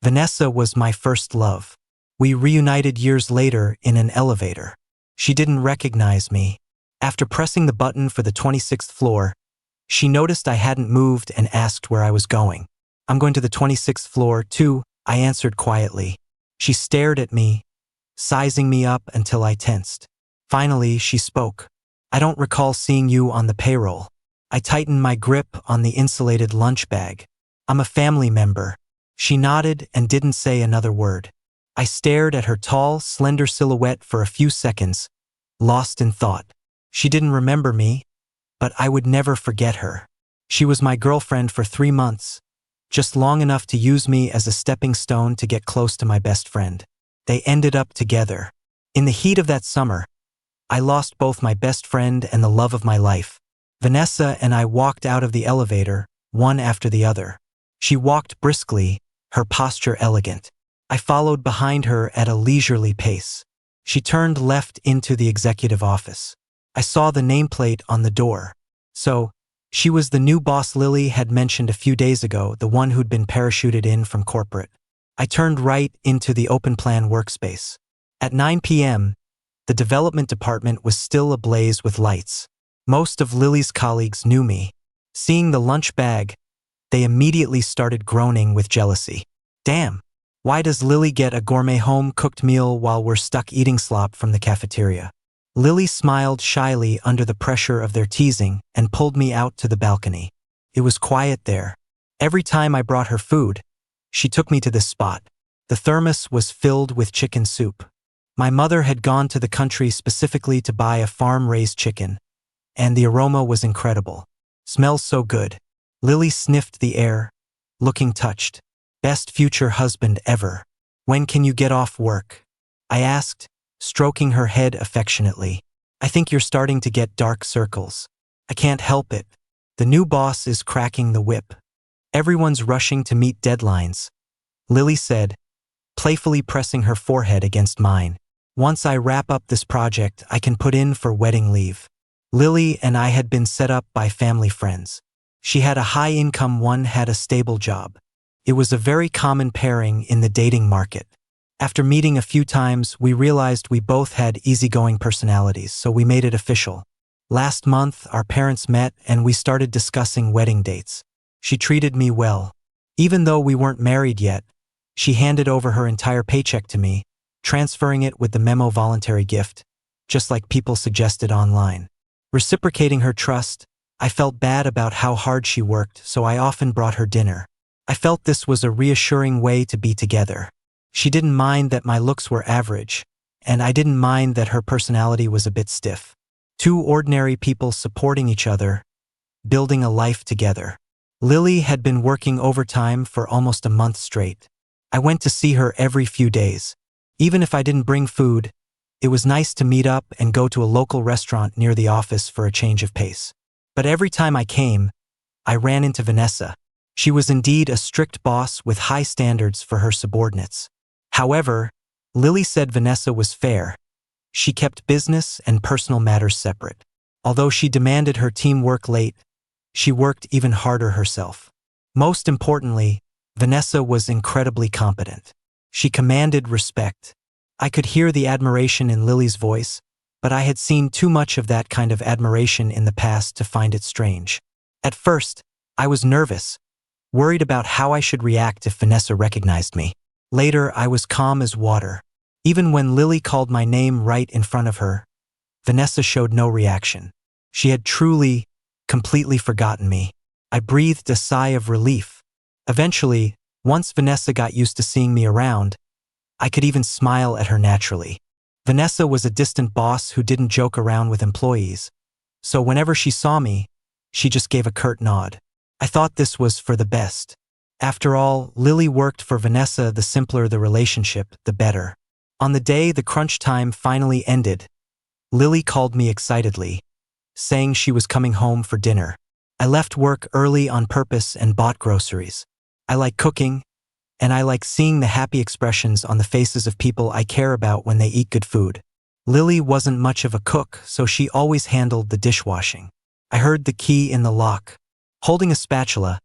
Vanessa was my first love. We reunited years later in an elevator. She didn't recognize me. After pressing the button for the 26th floor, she noticed I hadn't moved and asked where I was going. I'm going to the 26th floor, too, I answered quietly. She stared at me, sizing me up until I tensed. Finally, she spoke. I don't recall seeing you on the payroll. I tightened my grip on the insulated lunch bag. I'm a family member. She nodded and didn't say another word. I stared at her tall, slender silhouette for a few seconds, lost in thought. She didn't remember me, but I would never forget her. She was my girlfriend for 3 months, just long enough to use me as a stepping stone to get close to my best friend. They ended up together. In the heat of that summer, I lost both my best friend and the love of my life. Vanessa and I walked out of the elevator, one after the other. She walked briskly, her posture elegant. I followed behind her at a leisurely pace. She turned left into the executive office. I saw the nameplate on the door. So, she was the new boss Lily had mentioned a few days ago, the one who'd been parachuted in from corporate. I turned right into the open-plan workspace. At 9 p.m., the development department was still ablaze with lights. Most of Lily's colleagues knew me. Seeing the lunch bag, they immediately started groaning with jealousy. Damn, why does Lily get a gourmet home-cooked meal while we're stuck eating slop from the cafeteria? Lily smiled shyly under the pressure of their teasing and pulled me out to the balcony. It was quiet there. Every time I brought her food, she took me to this spot. The thermos was filled with chicken soup. My mother had gone to the country specifically to buy a farm-raised chicken, and the aroma was incredible. Smells so good. Lily sniffed the air, looking touched. Best future husband ever. When can you get off work? I asked, stroking her head affectionately. I think you're starting to get dark circles. I can't help it. The new boss is cracking the whip. Everyone's rushing to meet deadlines, Lily said, playfully pressing her forehead against mine. Once I wrap up this project, I can put in for wedding leave. Lily and I had been set up by family friends. She had a high income, one had a stable job. It was a very common pairing in the dating market. After meeting a few times, we realized we both had easygoing personalities, so we made it official. Last month, our parents met and we started discussing wedding dates. She treated me well. Even though we weren't married yet, she handed over her entire paycheck to me, transferring it with the memo voluntary gift, just like people suggested online. Reciprocating her trust, I felt bad about how hard she worked, so I often brought her dinner. I felt this was a reassuring way to be together. She didn't mind that my looks were average, and I didn't mind that her personality was a bit stiff. Two ordinary people supporting each other, building a life together. Lily had been working overtime for almost a month straight. I went to see her every few days. Even if I didn't bring food, it was nice to meet up and go to a local restaurant near the office for a change of pace. But every time I came, I ran into Vanessa. She was indeed a strict boss with high standards for her subordinates. However, Lily said Vanessa was fair. She kept business and personal matters separate. Although she demanded her team work late, she worked even harder herself. Most importantly, Vanessa was incredibly competent. She commanded respect. I could hear the admiration in Lily's voice, but I had seen too much of that kind of admiration in the past to find it strange. At first, I was nervous, worried about how I should react if Vanessa recognized me. Later, I was calm as water. Even when Lily called my name right in front of her, Vanessa showed no reaction. She had truly, completely forgotten me. I breathed a sigh of relief. Eventually, once Vanessa got used to seeing me around, I could even smile at her naturally. Vanessa was a distant boss who didn't joke around with employees, so whenever she saw me, she just gave a curt nod. I thought this was for the best. After all, Lily worked for Vanessa. The simpler the relationship, the better. On the day the crunch time finally ended, Lily called me excitedly, saying she was coming home for dinner. I left work early on purpose and bought groceries. I like cooking, and I like seeing the happy expressions on the faces of people I care about when they eat good food. Lily wasn't much of a cook, so she always handled the dishwashing. I heard the key in the lock. Holding a spatula,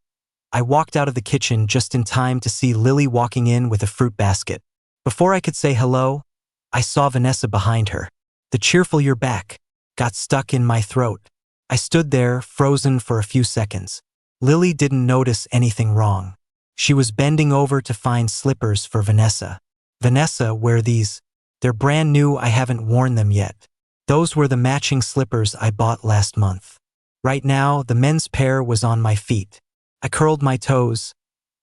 I walked out of the kitchen just in time to see Lily walking in with a fruit basket. Before I could say hello, I saw Vanessa behind her. The cheerful "you're back" got stuck in my throat. I stood there, frozen for a few seconds. Lily didn't notice anything wrong. She was bending over to find slippers for Vanessa. "Vanessa, wear these. They're brand new, I haven't worn them yet." Those were the matching slippers I bought last month. Right now, the men's pair was on my feet. I curled my toes,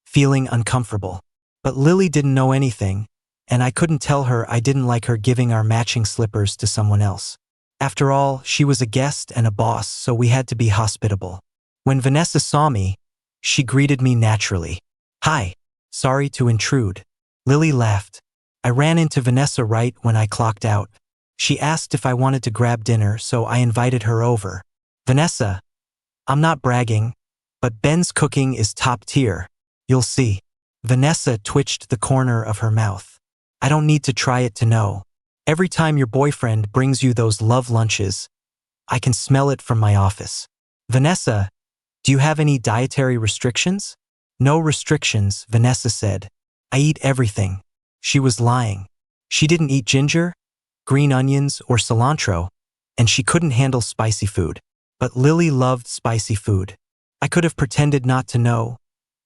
feeling uncomfortable. But Lily didn't know anything, and I couldn't tell her I didn't like her giving our matching slippers to someone else. After all, she was a guest and a boss, so we had to be hospitable. When Vanessa saw me, she greeted me naturally. "Hi, sorry to intrude." Lily laughed. I ran into Vanessa right when I clocked out. She asked if I wanted to grab dinner, so I invited her over. "Vanessa, I'm not bragging, but Ben's cooking is top tier. You'll see." Vanessa twitched the corner of her mouth. "I don't need to try it to know. Every time your boyfriend brings you those love lunches, I can smell it from my office." "Vanessa, do you have any dietary restrictions?" "No restrictions," Vanessa said. "I eat everything." She was lying. She didn't eat ginger, green onions, or cilantro, and she couldn't handle spicy food. But Lily loved spicy food. I could have pretended not to know,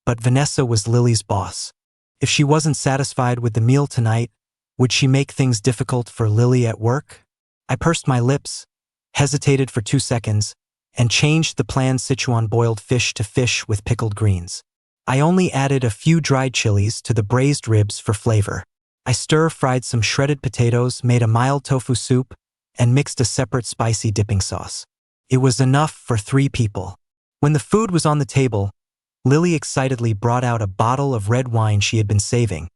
but Vanessa was Lily's boss. If she wasn't satisfied with the meal tonight, would she make things difficult for Lily at work? I pursed my lips, hesitated for 2 seconds, and changed the planned Sichuan boiled fish to fish with pickled greens. I only added a few dried chilies to the braised ribs for flavor. I stir-fried some shredded potatoes, made a mild tofu soup, and mixed a separate spicy dipping sauce. It was enough for 3 people. When the food was on the table, Lily excitedly brought out a bottle of red wine she had been saving,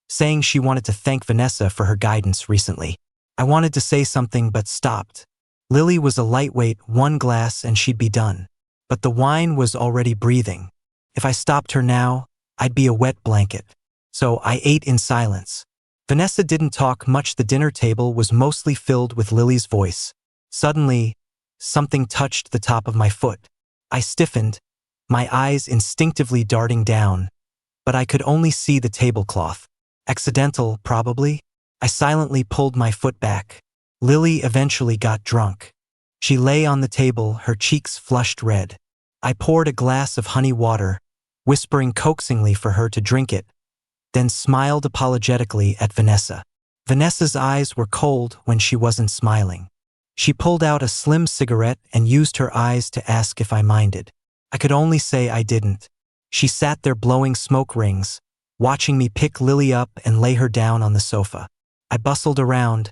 saying she wanted to thank Vanessa for her guidance recently. I wanted to say something but stopped. Lily was a lightweight, 1 glass and she'd be done. But the wine was already breathing. If I stopped her now, I'd be a wet blanket. So I ate in silence. Vanessa didn't talk much. The dinner table was mostly filled with Lily's voice. Suddenly, something touched the top of my foot. I stiffened, my eyes instinctively darting down, but I could only see the tablecloth. Accidental, probably. I silently pulled my foot back. Lily eventually got drunk. She lay on the table, her cheeks flushed red. I poured a glass of honey water, whispering coaxingly for her to drink it, then smiled apologetically at Vanessa. Vanessa's eyes were cold when she wasn't smiling. She pulled out a slim cigarette and used her eyes to ask if I minded. I could only say I didn't. She sat there blowing smoke rings, watching me pick Lily up and lay her down on the sofa. I bustled around,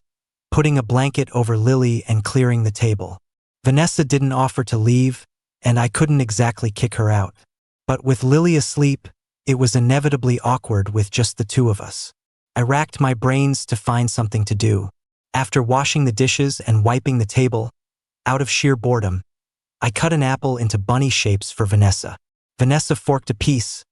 putting a blanket over Lily and clearing the table. Vanessa didn't offer to leave, and I couldn't exactly kick her out. But with Lily asleep, it was inevitably awkward with just the 2 of us. I racked my brains to find something to do. After washing the dishes and wiping the table, out of sheer boredom, I cut an apple into bunny shapes for Vanessa. Vanessa forked a piece,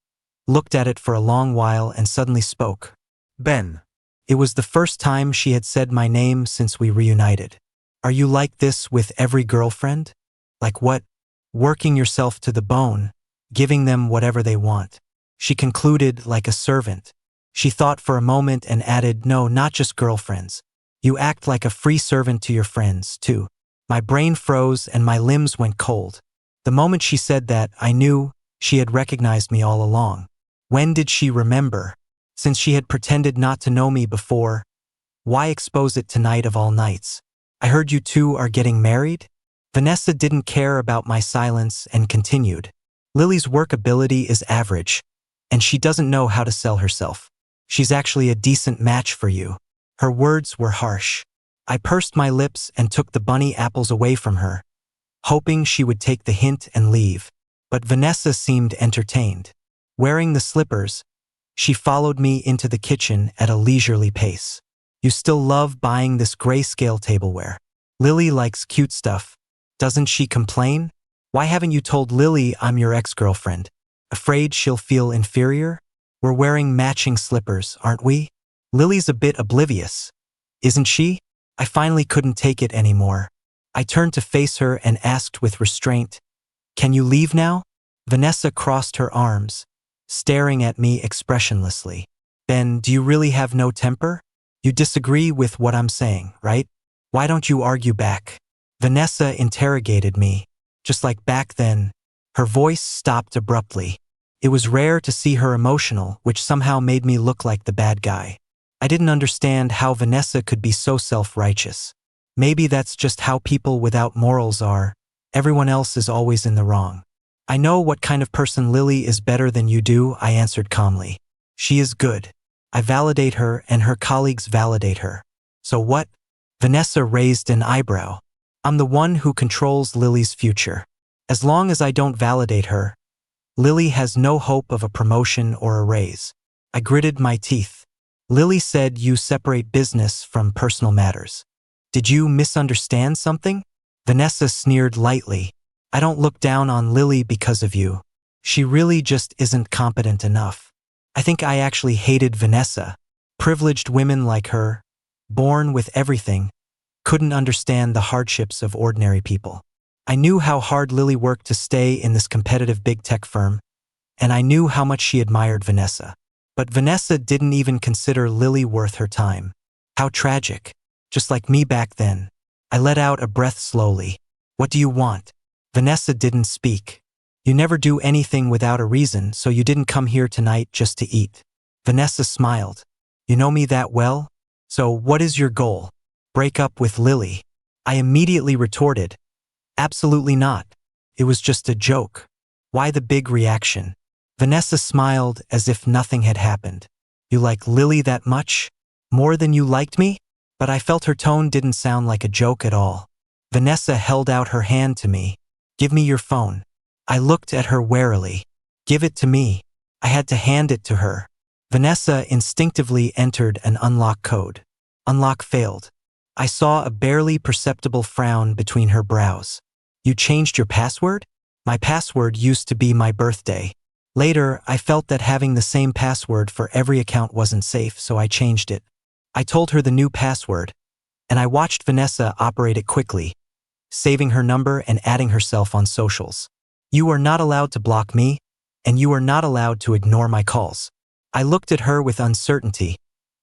looked at it for a long while, and suddenly spoke. "Ben." It was the first time she had said my name since we reunited. "Are you like this with every girlfriend? Like what? Working yourself to the bone, giving them whatever they want?" She concluded like a servant. She thought for a moment and added, "No, not just girlfriends. You act like a free servant to your friends, too." My brain froze and my limbs went cold. The moment she said that, I knew she had recognized me all along. When did she remember? Since she had pretended not to know me before, why expose it tonight of all nights? "I heard you 2 are getting married?" Vanessa didn't care about my silence and continued. "Lily's work ability is average, and she doesn't know how to sell herself. She's actually a decent match for you." Her words were harsh. I pursed my lips and took the bunny apples away from her, hoping she would take the hint and leave. But Vanessa seemed entertained. Wearing the slippers, she followed me into the kitchen at a leisurely pace. "You still love buying this grayscale tableware. Lily likes cute stuff. Doesn't she complain? Why haven't you told Lily I'm your ex-girlfriend? Afraid she'll feel inferior? We're wearing matching slippers, aren't we? Lily's a bit oblivious, isn't she?" I finally couldn't take it anymore. I turned to face her and asked with restraint, "Can you leave now?" Vanessa crossed her arms, staring at me expressionlessly. Ben, do you really have no temper? You disagree with what I'm saying, right? Why don't you argue back? Vanessa interrogated me. Just like back then, her voice stopped abruptly. It was rare to see her emotional, which somehow made me look like the bad guy. I didn't understand how Vanessa could be so self-righteous. Maybe that's just how people without morals are. Everyone else is always in the wrong. I know what kind of person Lily is better than you do, I answered calmly. She is good. I validate her and her colleagues validate her. So what? Vanessa raised an eyebrow. I'm the one who controls Lily's future. As long as I don't validate her, Lily has no hope of a promotion or a raise. I gritted my teeth. Lily said you separate business from personal matters. Did you misunderstand something? Vanessa sneered lightly. I don't look down on Lily because of you. She really just isn't competent enough. I think I actually hated Vanessa. Privileged women like her, born with everything, couldn't understand the hardships of ordinary people. I knew how hard Lily worked to stay in this competitive big tech firm, and I knew how much she admired Vanessa. But Vanessa didn't even consider Lily worth her time. How tragic. Just like me back then. I let out a breath slowly. What do you want? Vanessa didn't speak. You never do anything without a reason, so you didn't come here tonight just to eat. Vanessa smiled. You know me that well? So what is your goal? Break up with Lily. I immediately retorted. Absolutely not. It was just a joke. Why the big reaction? Vanessa smiled as if nothing had happened. You like Lily that much? More than you liked me? But I felt her tone didn't sound like a joke at all. Vanessa held out her hand to me. Give me your phone. I looked at her warily. Give it to me. I had to hand it to her. Vanessa instinctively entered an unlock code. Unlock failed. I saw a barely perceptible frown between her brows. You changed your password? My password used to be my birthday. Later, I felt that having the same password for every account wasn't safe, so I changed it. I told her the new password, and I watched Vanessa operate it quickly, saving her number and adding herself on socials. You are not allowed to block me, and you are not allowed to ignore my calls. I looked at her with uncertainty,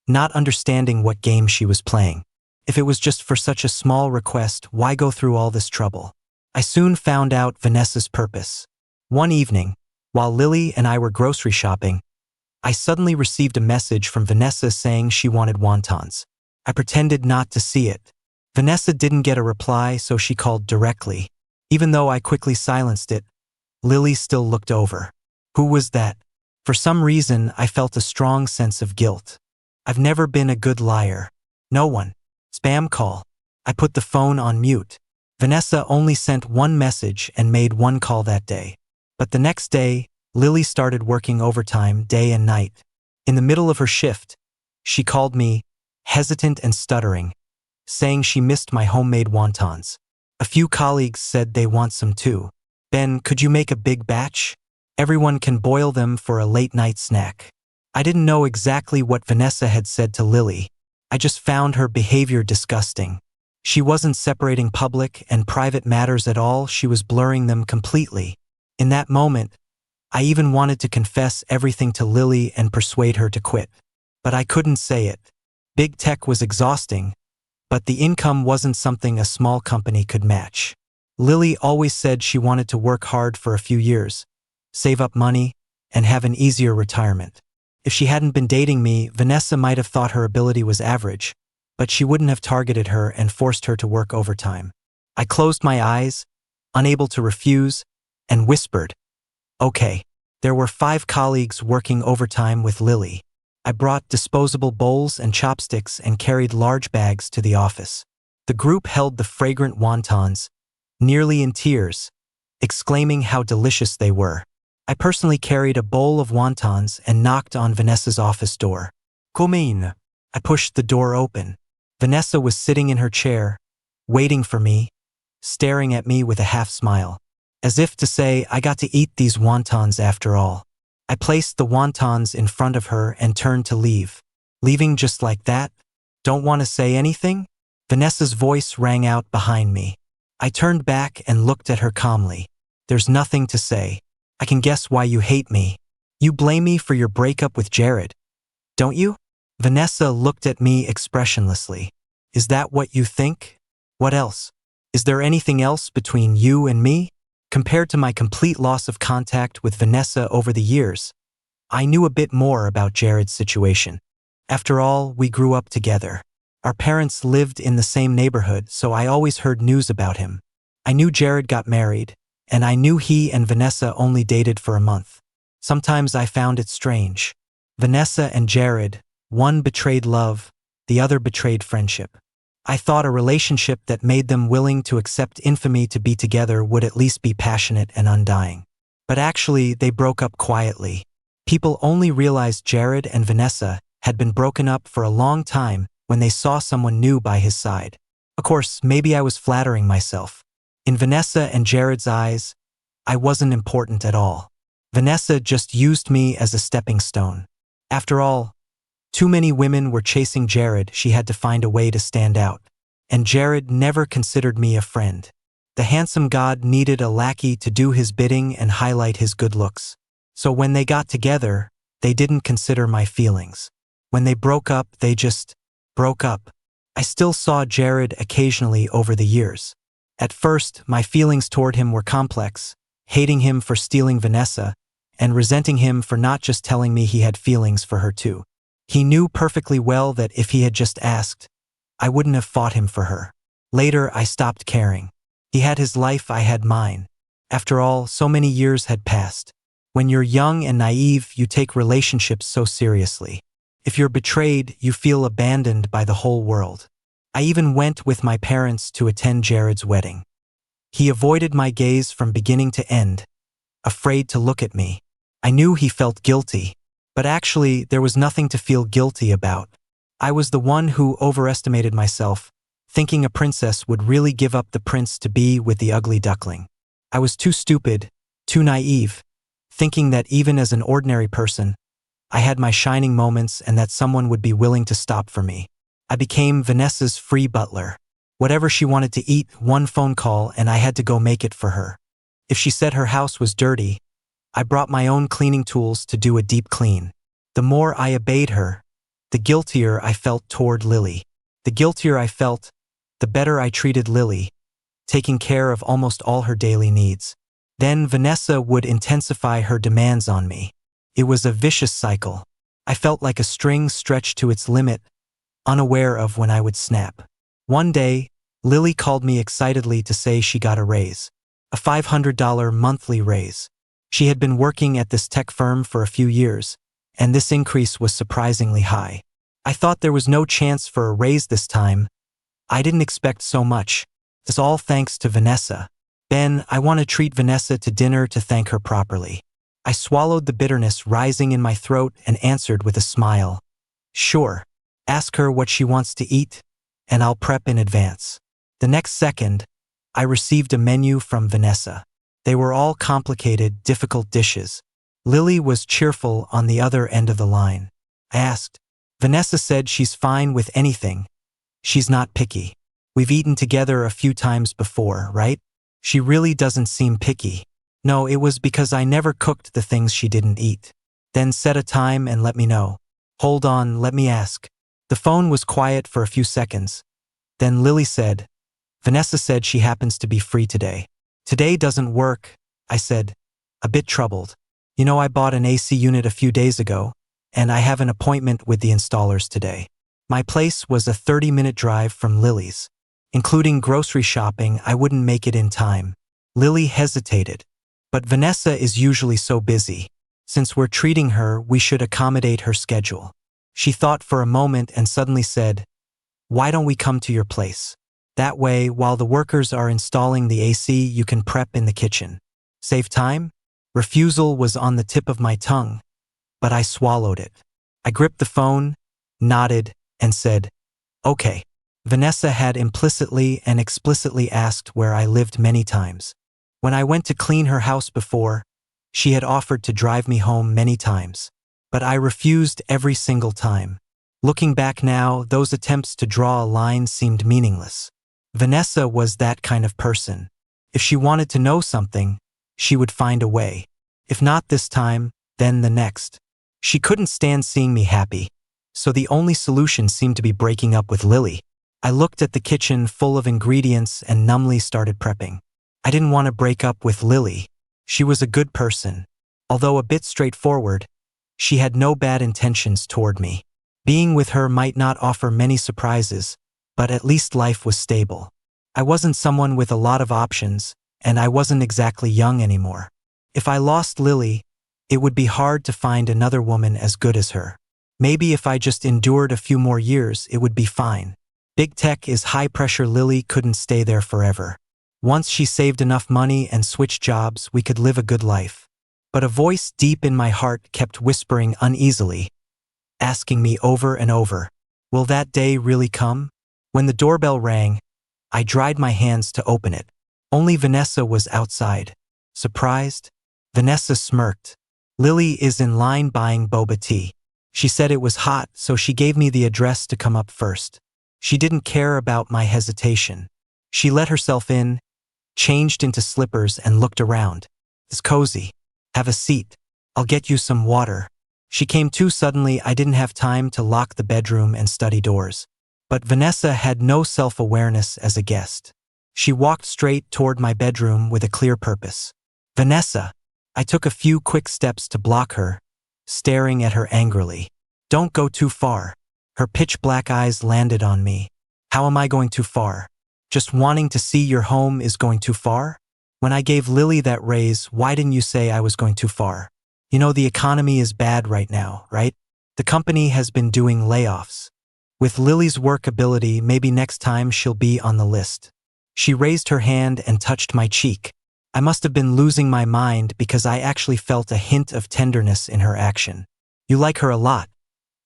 not understanding what game she was playing. If it was just for such a small request, why go through all this trouble? I soon found out Vanessa's purpose. One evening, while Lily and I were grocery shopping, I suddenly received a message from Vanessa saying she wanted wontons. I pretended not to see it. Vanessa didn't get a reply, so she called directly. Even though I quickly silenced it, Lily still looked over. Who was that? For some reason, I felt a strong sense of guilt. I've never been a good liar. No one. Spam call. I put the phone on mute. Vanessa only sent one message and made one call that day. But the next day, Lily started working overtime day and night. In the middle of her shift, she called me, hesitant and stuttering, saying she missed my homemade wontons. A few colleagues said they want some too. Ben, could you make a big batch? Everyone can boil them for a late-night snack. I didn't know exactly what Vanessa had said to Lily. I just found her behavior disgusting. She wasn't separating public and private matters at all, she was blurring them completely. In that moment, I even wanted to confess everything to Lily and persuade her to quit. But I couldn't say it. Big tech was exhausting, but the income wasn't something a small company could match. Lily always said she wanted to work hard for a few years, save up money, and have an easier retirement. If she hadn't been dating me, Vanessa might have thought her ability was average, but she wouldn't have targeted her and forced her to work overtime. I closed my eyes, unable to refuse, and whispered, okay. There were 5 colleagues working overtime with Lily. I brought disposable bowls and chopsticks and carried large bags to the office. The group held the fragrant wontons, nearly in tears, exclaiming how delicious they were. I personally carried a bowl of wontons and knocked on Vanessa's office door. Come in. I pushed the door open. Vanessa was sitting in her chair, waiting for me, staring at me with a half smile. As if to say, I got to eat these wontons after all. I placed the wontons in front of her and turned to leave. Leaving just like that? Don't want to say anything? Vanessa's voice rang out behind me. I turned back and looked at her calmly. There's nothing to say. I can guess why you hate me. You blame me for your breakup with Jared, don't you? Vanessa looked at me expressionlessly. Is that what you think? What else? Is there anything else between you and me? Compared to my complete loss of contact with Vanessa over the years, I knew a bit more about Jared's situation. After all, we grew up together. Our parents lived in the same neighborhood, so I always heard news about him. I knew Jared got married, and I knew he and Vanessa only dated for a month. Sometimes I found it strange. Vanessa and Jared, one betrayed love, the other betrayed friendship. I thought a relationship that made them willing to accept infamy to be together would at least be passionate and undying. But actually, they broke up quietly. People only realized Jared and Vanessa had been broken up for a long time when they saw someone new by his side. Of course, maybe I was flattering myself. In Vanessa and Jared's eyes, I wasn't important at all. Vanessa just used me as a stepping stone. After all, too many women were chasing Jared. She had to find a way to stand out. And Jared never considered me a friend. The handsome god needed a lackey to do his bidding and highlight his good looks. So when they got together, they didn't consider my feelings. When they broke up, they just broke up. I still saw Jared occasionally over the years. At first, my feelings toward him were complex, hating him for stealing Vanessa, and resenting him for not just telling me he had feelings for her too. He knew perfectly well that if he had just asked, I wouldn't have fought him for her. Later, I stopped caring. He had his life, I had mine. After all, so many years had passed. When you're young and naive, you take relationships so seriously. If you're betrayed, you feel abandoned by the whole world. I even went with my parents to attend Jared's wedding. He avoided my gaze from beginning to end, afraid to look at me. I knew he felt guilty. But actually, there was nothing to feel guilty about. I was the one who overestimated myself, thinking a princess would really give up the prince to be with the ugly duckling. I was too stupid, too naive, thinking that even as an ordinary person, I had my shining moments and that someone would be willing to stop for me. I became Vanessa's free butler. Whatever she wanted to eat, one phone call, and I had to go make it for her. If she said her house was dirty, I brought my own cleaning tools to do a deep clean. The more I obeyed her, the guiltier I felt toward Lily. The guiltier I felt, the better I treated Lily, taking care of almost all her daily needs. Then Vanessa would intensify her demands on me. It was a vicious cycle. I felt like a string stretched to its limit, unaware of when I would snap. One day, Lily called me excitedly to say she got a raise. A $500 monthly raise. She had been working at this tech firm for a few years, and this increase was surprisingly high. I thought there was no chance for a raise this time. I didn't expect so much. It's all thanks to Vanessa. Ben, I want to treat Vanessa to dinner to thank her properly. I swallowed the bitterness rising in my throat and answered with a smile. Sure. Ask her what she wants to eat, and I'll prep in advance. The next second, I received a menu from Vanessa. They were all complicated, difficult dishes. Lily was cheerful on the other end of the line. I asked. Vanessa said she's fine with anything. She's not picky. We've eaten together a few times before, right? She really doesn't seem picky. No, it was because I never cooked the things she didn't eat. Then set a time and let me know. Hold on, let me ask. The phone was quiet for a few seconds. Then Lily said, Vanessa said she happens to be free today. Today doesn't work, I said, a bit troubled. You know, I bought an AC unit a few days ago, and I have an appointment with the installers today. My place was a 30-minute drive from Lily's. Including grocery shopping, I wouldn't make it in time. Lily hesitated. But Vanessa is usually so busy. Since we're treating her, we should accommodate her schedule. She thought for a moment and suddenly said, Why don't we come to your place? That way, while the workers are installing the AC, you can prep in the kitchen. Save time? Refusal was on the tip of my tongue, but I swallowed it. I gripped the phone, nodded, and said, Okay. Vanessa had implicitly and explicitly asked where I lived many times. When I went to clean her house before, she had offered to drive me home many times. But I refused every single time. Looking back now, those attempts to draw a line seemed meaningless. Vanessa was that kind of person. If she wanted to know something, she would find a way. If not this time, then the next. She couldn't stand seeing me happy, so the only solution seemed to be breaking up with Lily. I looked at the kitchen full of ingredients and numbly started prepping. I didn't want to break up with Lily. She was a good person. Although a bit straightforward, she had no bad intentions toward me. Being with her might not offer many surprises, but at least life was stable. I wasn't someone with a lot of options, and I wasn't exactly young anymore. If I lost Lily, it would be hard to find another woman as good as her. Maybe if I just endured a few more years, it would be fine. Big tech is high pressure. Lily couldn't stay there forever. Once she saved enough money and switched jobs, we could live a good life. But a voice deep in my heart kept whispering uneasily, asking me over and over, will that day really come? When the doorbell rang, I dried my hands to open it. Only Vanessa was outside. Surprised? Vanessa smirked. Lily is in line buying boba tea. She said it was hot, so she gave me the address to come up first. She didn't care about my hesitation. She let herself in, changed into slippers and looked around. It's cozy. Have a seat. I'll get you some water. She came too suddenly. I didn't have time to lock the bedroom and study doors. But Vanessa had no self-awareness as a guest. She walked straight toward my bedroom with a clear purpose. Vanessa. I took a few quick steps to block her, staring at her angrily. Don't go too far. Her pitch-black eyes landed on me. How am I going too far? Just wanting to see your home is going too far? When I gave Lily that raise, why didn't you say I was going too far? You know the economy is bad right now, right? The company has been doing layoffs. With Lily's work ability, maybe next time she'll be on the list. She raised her hand and touched my cheek. I must have been losing my mind because I actually felt a hint of tenderness in her action. You like her a lot,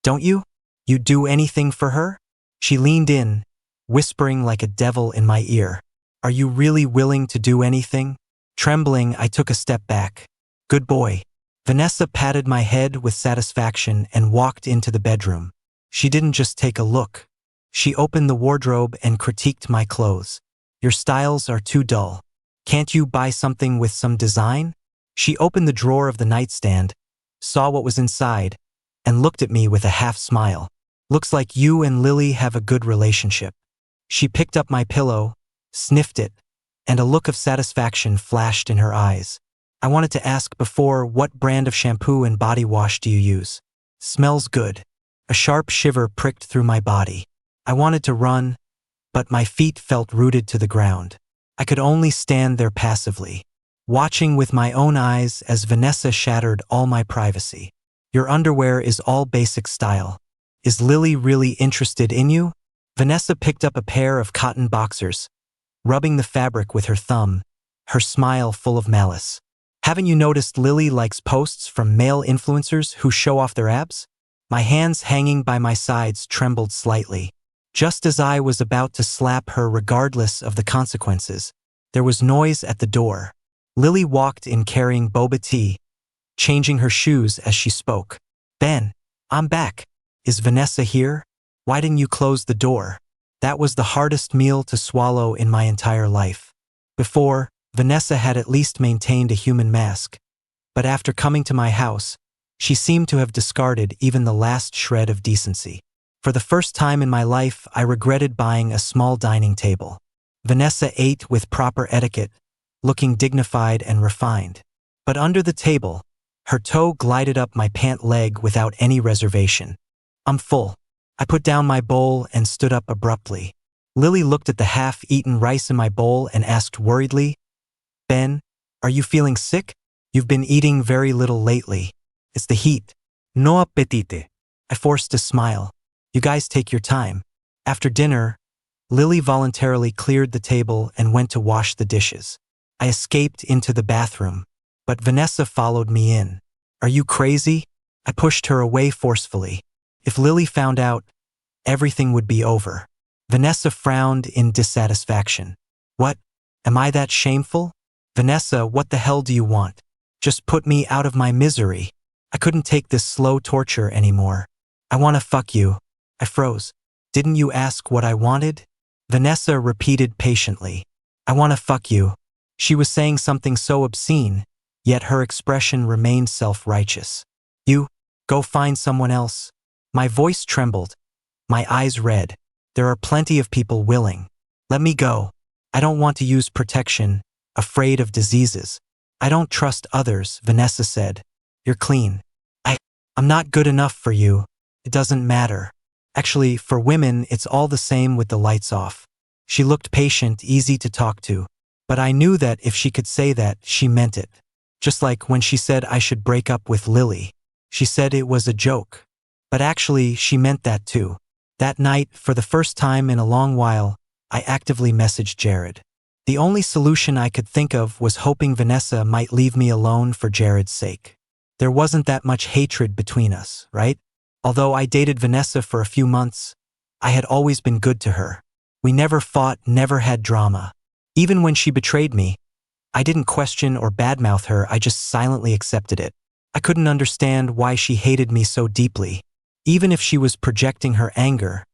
don't you? You'd do anything for her? She leaned in, whispering like a devil in my ear. Are you really willing to do anything? Trembling, I took a step back. Good boy. Vanessa patted my head with satisfaction and walked into the bedroom. She didn't just take a look. She opened the wardrobe and critiqued my clothes. Your styles are too dull. Can't you buy something with some design? She opened the drawer of the nightstand, saw what was inside, and looked at me with a half smile. Looks like you and Lily have a good relationship. She picked up my pillow, sniffed it, and a look of satisfaction flashed in her eyes. I wanted to ask before, what brand of shampoo and body wash do you use? Smells good. A sharp shiver pricked through my body. I wanted to run, but my feet felt rooted to the ground. I could only stand there passively, watching with my own eyes as Vanessa shattered all my privacy. Your underwear is all basic style. Is Lily really interested in you? Vanessa picked up a pair of cotton boxers, rubbing the fabric with her thumb, her smile full of malice. Haven't you noticed Lily likes posts from male influencers who show off their abs? My hands hanging by my sides trembled slightly. Just as I was about to slap her regardless of the consequences, there was noise at the door. Lily walked in carrying boba tea, changing her shoes as she spoke. Ben, I'm back. Is Vanessa here? Why didn't you close the door? That was the hardest meal to swallow in my entire life. Before, Vanessa had at least maintained a human mask. But after coming to my house, she seemed to have discarded even the last shred of decency. For the first time in my life, I regretted buying a small dining table. Vanessa ate with proper etiquette, looking dignified and refined. But under the table, her toe glided up my pant leg without any reservation. I'm full. I put down my bowl and stood up abruptly. Lily looked at the half-eaten rice in my bowl and asked worriedly, Ben, are you feeling sick? You've been eating very little lately. It's the heat. No appetite. I forced a smile. You guys take your time. After dinner, Lily voluntarily cleared the table and went to wash the dishes. I escaped into the bathroom, but Vanessa followed me in. Are you crazy? I pushed her away forcefully. If Lily found out, everything would be over. Vanessa frowned in dissatisfaction. What? Am I that shameful? Vanessa, what the hell do you want? Just put me out of my misery. I couldn't take this slow torture anymore. I want to fuck you. I froze. Didn't you ask what I wanted? Vanessa repeated patiently. I want to fuck you. She was saying something so obscene, yet her expression remained self-righteous. You, go find someone else. My voice trembled, my eyes red. There are plenty of people willing. Let me go. I don't want to use protection, afraid of diseases. I don't trust others, Vanessa said. You're clean. I'm not good enough for you. It doesn't matter. Actually, for women, it's all the same with the lights off. She looked patient, easy to talk to. But I knew that if she could say that, she meant it. Just like when she said I should break up with Lily. She said it was a joke. But actually, she meant that too. That night, for the first time in a long while, I actively messaged Jared. The only solution I could think of was hoping Vanessa might leave me alone for Jared's sake. There wasn't that much hatred between us, right? Although I dated Vanessa for a few months, I had always been good to her. We never fought, never had drama. Even when she betrayed me, I didn't question or badmouth her, I just silently accepted it. I couldn't understand why she hated me so deeply. Even if she was projecting her anger,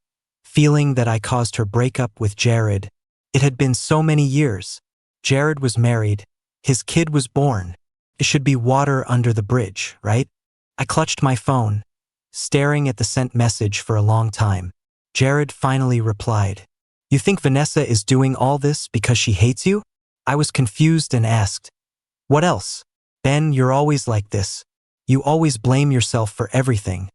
feeling that I caused her breakup with Jared. It had been so many years. Jared was married. His kid was born. It should be water under the bridge, right? I clutched my phone, staring at the sent message for a long time. Jared finally replied, "You think Vanessa is doing all this because she hates you?" I was confused and asked, "What else?" "Ben, you're always like this. You always blame yourself for everything.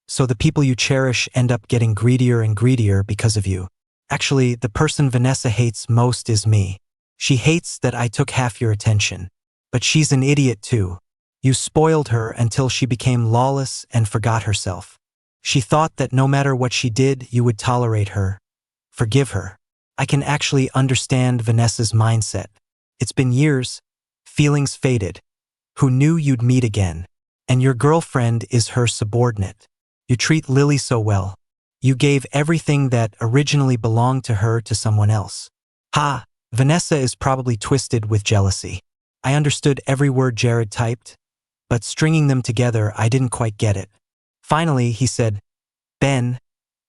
So the people you cherish end up getting greedier and greedier because of you. Actually, the person Vanessa hates most is me. She hates that I took half your attention. But she's an idiot too. You spoiled her until she became lawless and forgot herself. She thought that no matter what she did, you would tolerate her, forgive her. I can actually understand Vanessa's mindset. It's been years, feelings faded. Who knew you'd meet again? And your girlfriend is her subordinate. You treat Lily so well. You gave everything that originally belonged to her to someone else. Ha! Vanessa is probably twisted with jealousy. I understood every word Jared typed, but stringing them together, I didn't quite get it. Finally, he said, "Ben,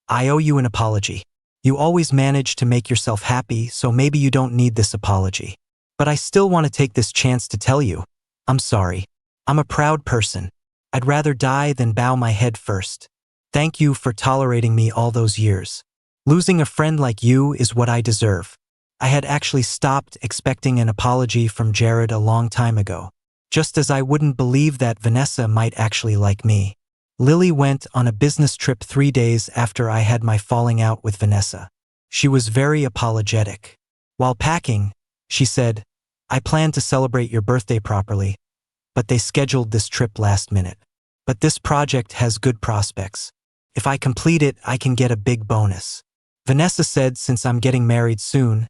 I owe you an apology. You always manage to make yourself happy, so maybe you don't need this apology. But I still want to take this chance to tell you, I'm sorry. I'm a proud person. I'd rather die than bow my head first. Thank you for tolerating me all those years. Losing a friend like you is what I deserve." I had actually stopped expecting an apology from Jared a long time ago, just as I wouldn't believe that Vanessa might actually like me. Lily went on a business trip 3 days after I had my falling out with Vanessa. She was very apologetic. While packing, she said, "I planned to celebrate your birthday properly, but they scheduled this trip last minute. But this project has good prospects. If I complete it, I can get a big bonus." Vanessa said since I'm getting married soon,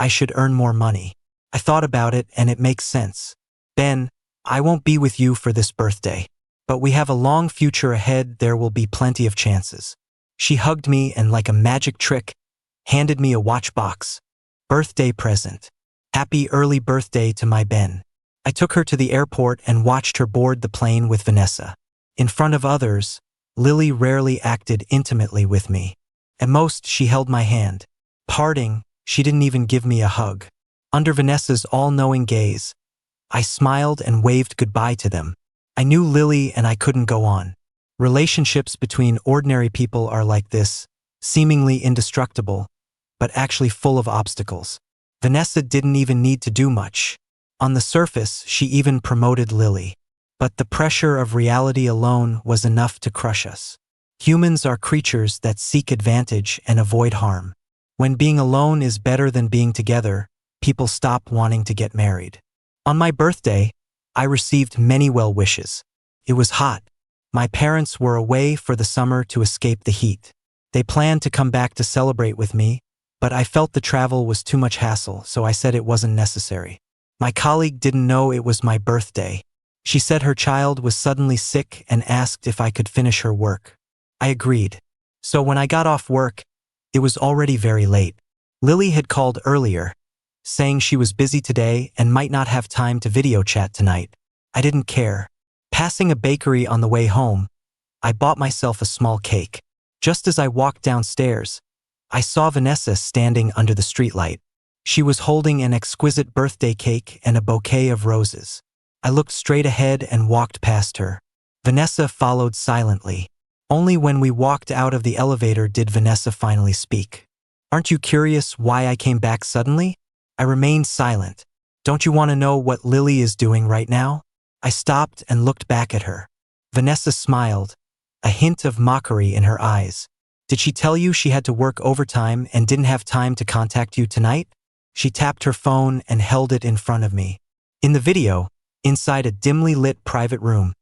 I should earn more money. I thought about it and it makes sense. "Ben, I won't be with you for this birthday. But we have a long future ahead, there will be plenty of chances." She hugged me and like a magic trick, handed me a watch box. Birthday present. Happy early birthday to my Ben. I took her to the airport and watched her board the plane with Vanessa. In front of others, Lily rarely acted intimately with me. At most, she held my hand. Parting, she didn't even give me a hug. Under Vanessa's all-knowing gaze, I smiled and waved goodbye to them. I knew Lily and I couldn't go on. Relationships between ordinary people are like this, seemingly indestructible, but actually full of obstacles. Vanessa didn't even need to do much. On the surface, she even promoted Lily. But the pressure of reality alone was enough to crush us. Humans are creatures that seek advantage and avoid harm. When being alone is better than being together, people stop wanting to get married. On my birthday, I received many well wishes. It was hot. My parents were away for the summer to escape the heat. They planned to come back to celebrate with me, but I felt the travel was too much hassle, so I said it wasn't necessary. My colleague didn't know it was my birthday. She said her child was suddenly sick and asked if I could finish her work. I agreed. So when I got off work, it was already very late. Lily had called earlier, saying she was busy today and might not have time to video chat tonight. I didn't care. Passing a bakery on the way home, I bought myself a small cake. Just as I walked downstairs, I saw Vanessa standing under the streetlight. She was holding an exquisite birthday cake and a bouquet of roses. I looked straight ahead and walked past her. Vanessa followed silently. Only when we walked out of the elevator did Vanessa finally speak. Aren't you curious why I came back suddenly? I remained silent. Don't you want to know what Lily is doing right now? I stopped and looked back at her. Vanessa smiled, a hint of mockery in her eyes. Did she tell you she had to work overtime and didn't have time to contact you tonight? She tapped her phone and held it in front of me. In the video, inside a dimly lit private room,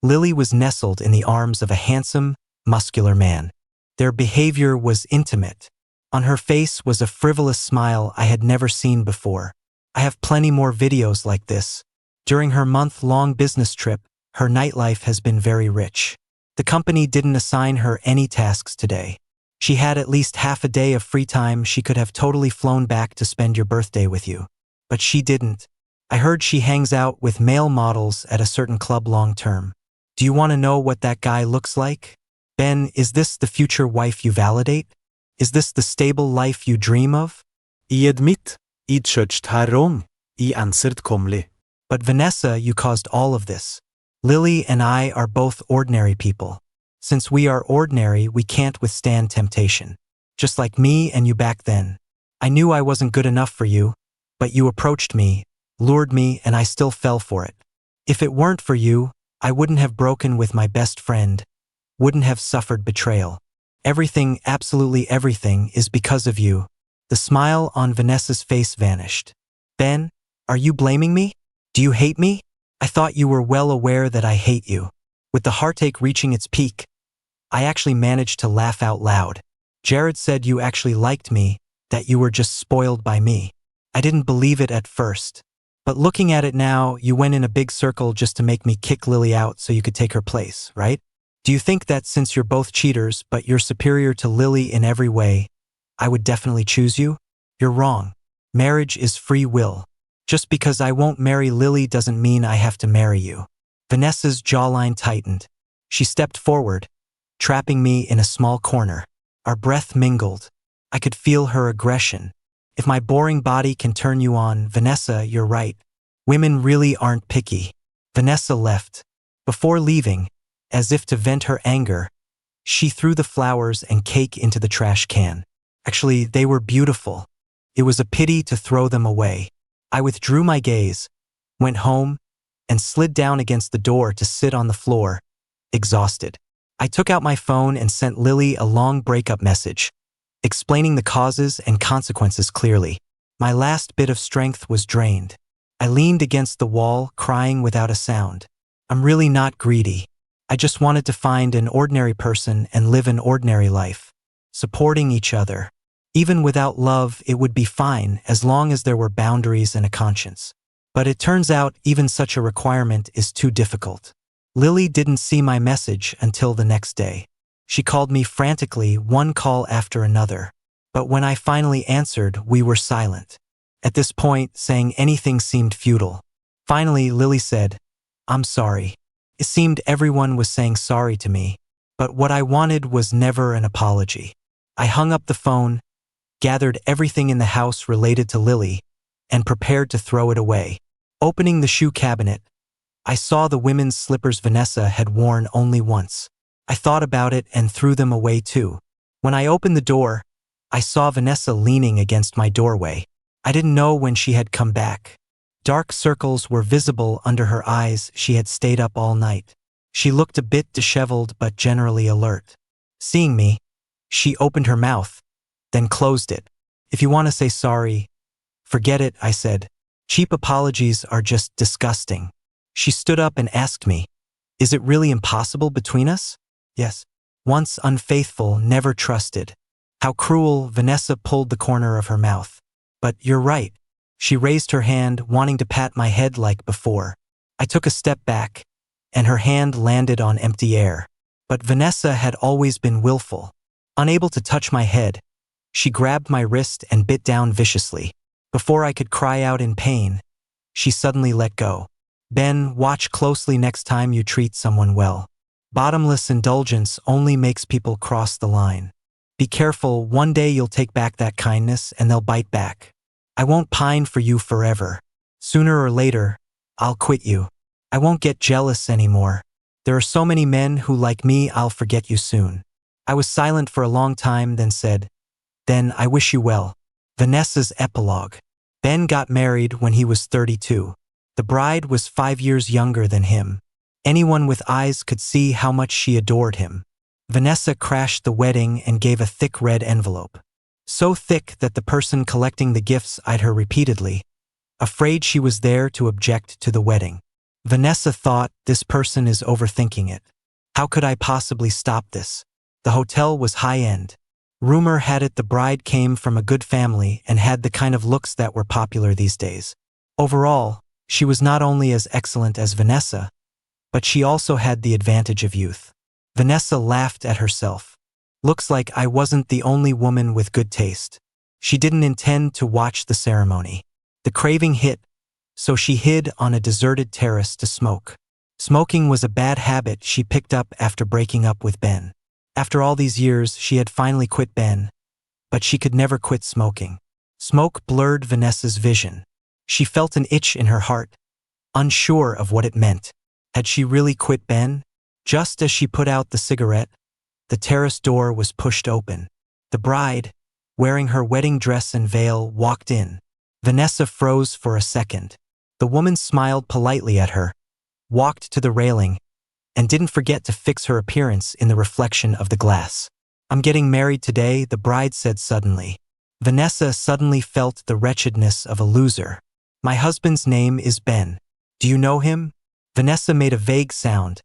Lily was nestled in the arms of a handsome, muscular man. Their behavior was intimate. On her face was a frivolous smile I had never seen before. I have plenty more videos like this. During her month-long business trip, her nightlife has been very rich. The company didn't assign her any tasks today. She had at least half a day of free time. She could have totally flown back to spend your birthday with you. But she didn't. I heard she hangs out with male models at a certain club long-term. Do you want to know what that guy looks like? Ben, is this the future wife you validate? Is this the stable life you dream of? I admit, I judged her wrong. I answered calmly. But Vanessa, you caused all of this. Lily and I are both ordinary people. Since we are ordinary, we can't withstand temptation. Just like me and you back then. I knew I wasn't good enough for you, but you approached me, lured me, and I still fell for it. If it weren't for you, I wouldn't have broken with my best friend, wouldn't have suffered betrayal. Everything, absolutely everything, is because of you. The smile on Vanessa's face vanished. Ben, are you blaming me? Do you hate me? I thought you were well aware that I hate you. With the heartache reaching its peak, I actually managed to laugh out loud. Jared said you actually liked me, that you were just spoiled by me. I didn't believe it at first. But looking at it now, you went in a big circle just to make me kick Lily out so you could take her place, right? Do you think that since you're both cheaters, but you're superior to Lily in every way, I would definitely choose you? You're wrong. Marriage is free will. Just because I won't marry Lily doesn't mean I have to marry you. Vanessa's jawline tightened. She stepped forward, trapping me in a small corner. Our breath mingled. I could feel her aggression. If my boring body can turn you on, Vanessa, you're right. Women really aren't picky. Vanessa left. Before leaving, as if to vent her anger, she threw the flowers and cake into the trash can. Actually, they were beautiful. It was a pity to throw them away. I withdrew my gaze, went home, and slid down against the door to sit on the floor, exhausted. I took out my phone and sent Lily a long breakup message, explaining the causes and consequences clearly. My last bit of strength was drained. I leaned against the wall, crying without a sound. I'm really not greedy. I just wanted to find an ordinary person and live an ordinary life, supporting each other. Even without love, it would be fine as long as there were boundaries and a conscience. But it turns out even such a requirement is too difficult. Lily didn't see my message until the next day. She called me frantically, one call after another. But when I finally answered, we were silent. At this point, saying anything seemed futile. Finally, Lily said, "I'm sorry." It seemed everyone was saying sorry to me, but what I wanted was never an apology. I hung up the phone, gathered everything in the house related to Lily, and prepared to throw it away. Opening the shoe cabinet, I saw the women's slippers Vanessa had worn only once. I thought about it and threw them away too. When I opened the door, I saw Vanessa leaning against my doorway. I didn't know when she had come back. Dark circles were visible under her eyes. She had stayed up all night. She looked a bit disheveled but generally alert. Seeing me, she opened her mouth, then closed it. "If you want to say sorry, forget it," I said. "Cheap apologies are just disgusting." She stood up and asked me, "Is it really impossible between us?" "Yes. Once unfaithful, never trusted." How cruel. Vanessa pulled the corner of her mouth. "But you're right." She raised her hand, wanting to pat my head like before. I took a step back, and her hand landed on empty air. But Vanessa had always been willful. Unable to touch my head, she grabbed my wrist and bit down viciously. Before I could cry out in pain, she suddenly let go. "Ben, watch closely next time you treat someone well. Bottomless indulgence only makes people cross the line. Be careful, one day you'll take back that kindness and they'll bite back. I won't pine for you forever. Sooner or later, I'll quit you." I won't get jealous anymore. There are so many men who like me, I'll forget you soon. I was silent for a long time, then said, then I wish you well. Vanessa's epilogue. Ben got married when he was 32. The bride was 5 years younger than him. Anyone with eyes could see how much she adored him. Vanessa crashed the wedding and gave a thick red envelope. So thick that the person collecting the gifts eyed her repeatedly, afraid she was there to object to the wedding. Vanessa thought, this person is overthinking it. How could I possibly stop this? The hotel was high-end. Rumor had it the bride came from a good family and had the kind of looks that were popular these days. Overall, she was not only as excellent as Vanessa, but she also had the advantage of youth. Vanessa laughed at herself. Looks like I wasn't the only woman with good taste. She didn't intend to watch the ceremony. The craving hit, so she hid on a deserted terrace to smoke. Smoking was a bad habit she picked up after breaking up with Ben. After all these years, she had finally quit Ben, but she could never quit smoking. Smoke blurred Vanessa's vision. She felt an itch in her heart, unsure of what it meant. Had she really quit Ben? Just as she put out the cigarette, the terrace door was pushed open. The bride, wearing her wedding dress and veil, walked in. Vanessa froze for a second. The woman smiled politely at her, walked to the railing, and didn't forget to fix her appearance in the reflection of the glass. I'm getting married today, the bride said suddenly. Vanessa suddenly felt the wretchedness of a loser. My husband's name is Ben. Do you know him? Vanessa made a vague sound,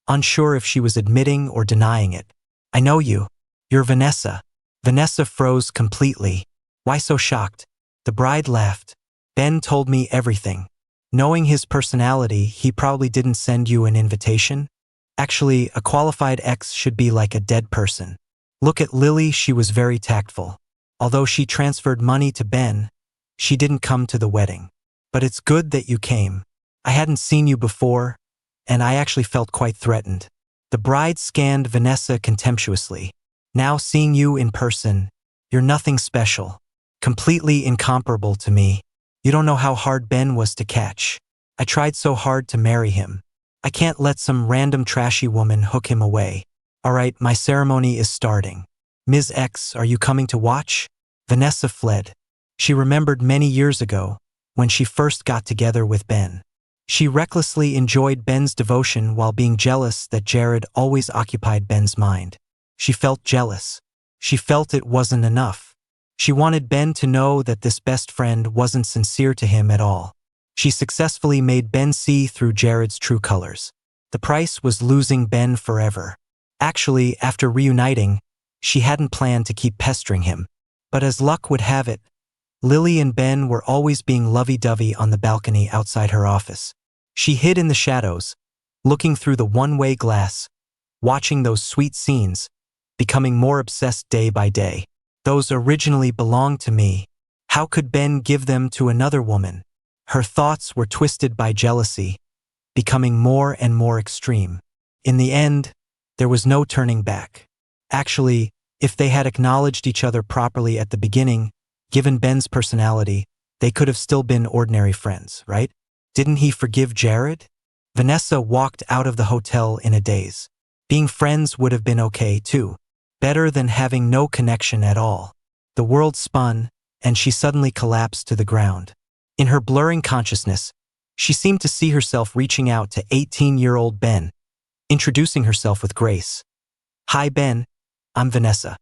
unsure if she was admitting or denying it. I know you. You're Vanessa. Vanessa froze completely. Why so shocked? The bride laughed. Ben told me everything. Knowing his personality, he probably didn't send you an invitation. Actually, a qualified ex should be like a dead person. Look at Lily, she was very tactful. Although she transferred money to Ben, she didn't come to the wedding. But it's good that you came. I hadn't seen you before, and I actually felt quite threatened. The bride scanned Vanessa contemptuously. Now seeing you in person, you're nothing special. Completely incomparable to me. You don't know how hard Ben was to catch. I tried so hard to marry him. I can't let some random trashy woman hook him away. All right, my ceremony is starting. Ms. X, are you coming to watch? Vanessa fled. She remembered many years ago, when she first got together with Ben. She recklessly enjoyed Ben's devotion while being jealous that Jared always occupied Ben's mind. She felt jealous. She felt it wasn't enough. She wanted Ben to know that this best friend wasn't sincere to him at all. She successfully made Ben see through Jared's true colors. The price was losing Ben forever. Actually, after reuniting, she hadn't planned to keep pestering him. But as luck would have it, Lily and Ben were always being lovey-dovey on the balcony outside her office. She hid in the shadows, looking through the one-way glass, watching those sweet scenes, becoming more obsessed day by day. Those originally belonged to me. How could Ben give them to another woman? Her thoughts were twisted by jealousy, becoming more and more extreme. In the end, there was no turning back. Actually, if they had acknowledged each other properly at the beginning, given Ben's personality, they could have still been ordinary friends, right? Didn't he forgive Jared? Vanessa walked out of the hotel in a daze. Being friends would have been okay, too. Better than having no connection at all. The world spun, and she suddenly collapsed to the ground. In her blurring consciousness, she seemed to see herself reaching out to 18-year-old Ben, introducing herself with grace. Hi Ben, I'm Vanessa.